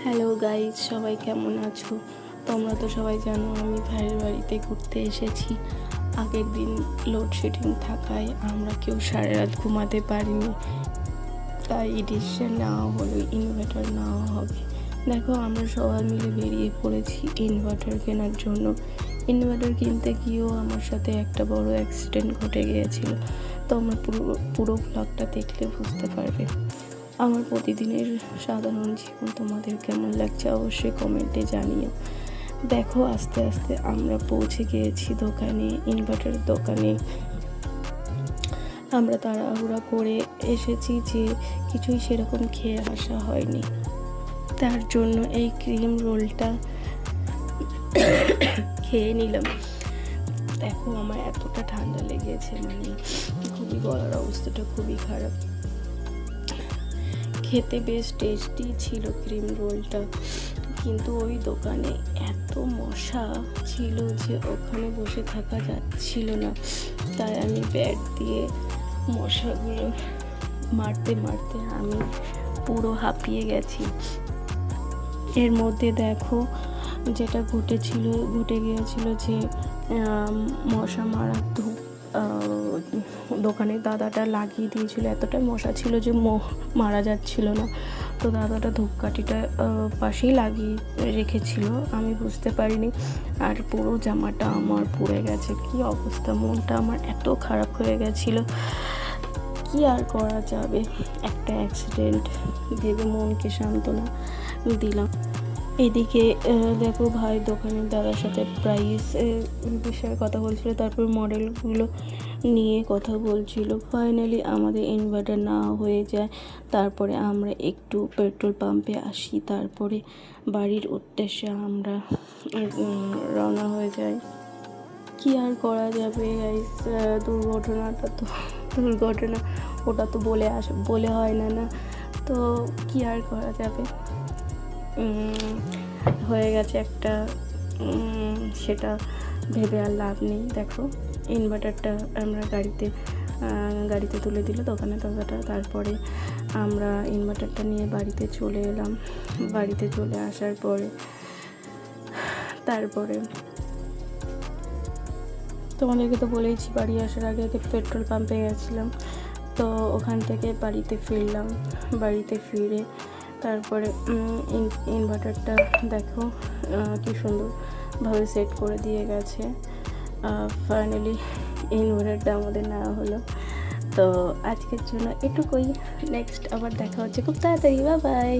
Hello guys, সবাই কেমন আছো? তোমরা তো সবাই জানো আমি ভাইয়ের বাড়িতে ঘুরতে এসেছি। আগের দিন লোডশেডিং থাকায় আমরা কেউ সারা রাত ঘুমাতে পারিনি, তাই ডিসিশন নেওয়া হলো ইনভার্টার নেওয়া হবে। দেখো, আমরা সবাই মিলে বেরিয়ে পড়েছি ইনভার্টার কেনার জন্য। ইনভার্টার কিনতে গিয়েও আমার সাথে একটা বড় অ্যাক্সিডেন্ট ঘটে গিয়েছিল। তোমরা পুরো ব্লগটা দেখলে বুঝতে পারবে। আমার প্রতিদিনের সাধারণ জীবন তোমাদের কেমন লাগছে অবশ্যই কমেন্টে জানিও। দেখো, আস্তে আস্তে আমরা পৌঁছে গিয়েছি দোকানে, ইনভার্টার দোকানে। আমরা তাড়াহুড়া করে এসেছি যে কিছুই সেরকম খেয়ে আসা হয়নি, তার জন্য এই ক্রিম রোলটা খেয়ে নিলাম। দেখো, আমার এতটা ঠান্ডা লেগেছে, মানে খুবই গলার অবস্থাটা খুবই খারাপ। খেতে বেশ টেস্টি ছিল ক্রিম রোলটা, কিন্তু ওই দোকানে এত মশা ছিল যে ওখানে বসে থাকা যাচ্ছিল না। তাই আমি ব্যাট দিয়ে মশাগুলো মারতে মারতে আমি পুরো হাঁপিয়ে গেছি। এর মধ্যে দেখো যেটা ঘটে গিয়েছিল যে মশা মারা ধূপ দোকানের দাদাটা লাগিয়ে দিয়েছিল। এতটাই মশা ছিল যে মারা যাচ্ছিল না, তো দাদাটা ধূপকাঠিটা পাশেই লাগিয়ে রেখেছিল, আমি বুঝতে পারিনি। আর পুরো জামাটা আমার পুড়ে গেছে। কি অবস্থা, মনটা আমার এত খারাপ হয়ে গেছিলো। কি আর করা যাবে, একটা অ্যাক্সিডেন্ট ভেবে মনকে সান্ত্বনা দিলাম। এদিকে দেখো, ভাই দোকানের দাদার সাথে প্রাইস বিষয়ে কথা বলছিল, তারপর মডেলগুলো নিয়ে কথা বলছিল। ফাইনালি আমাদের ইনভার্টার না হয়ে যায়। তারপরে আমরা একটু পেট্রোল পাম্পে আসি, তারপরে বাড়ির উদ্দেশ্যে আমরা রওনা হয়ে যাই। কি আর করা যাবে গাইস, দুর্ঘটনা ওটা তো বলে হয় না, তো কি আর করা যাবে। হয়ে গেছে একটা, সেটা ভেবে আর লাভ নেই। দেখো, ইনভার্টারটা আমরা গাড়িতে তুলে দিল দোকানে দাদাটা। তারপরে আমরা ইনভার্টারটা নিয়ে বাড়িতে চলে এলাম। বাড়িতে চলে আসার পরে তারপরে তোমাদেরকে তো বলেইছি, বাড়ি আসার আগে পেট্রোল পাম্পে গেছিলাম, তো ওখান থেকে বাড়িতে ফিরলাম। বাড়িতে ফিরে তারপরে ইনভার্টারটা দেখো কি সুন্দরভাবে সেট করে দিয়ে গেছে। ফাইনালি ইনভার্টারটা আমাদের নেওয়া হলো। তো আজকের জন্য এটুকুই। নেক্সট আবার দেখা হচ্ছে খুব তাড়াতাড়ি। Bye bye.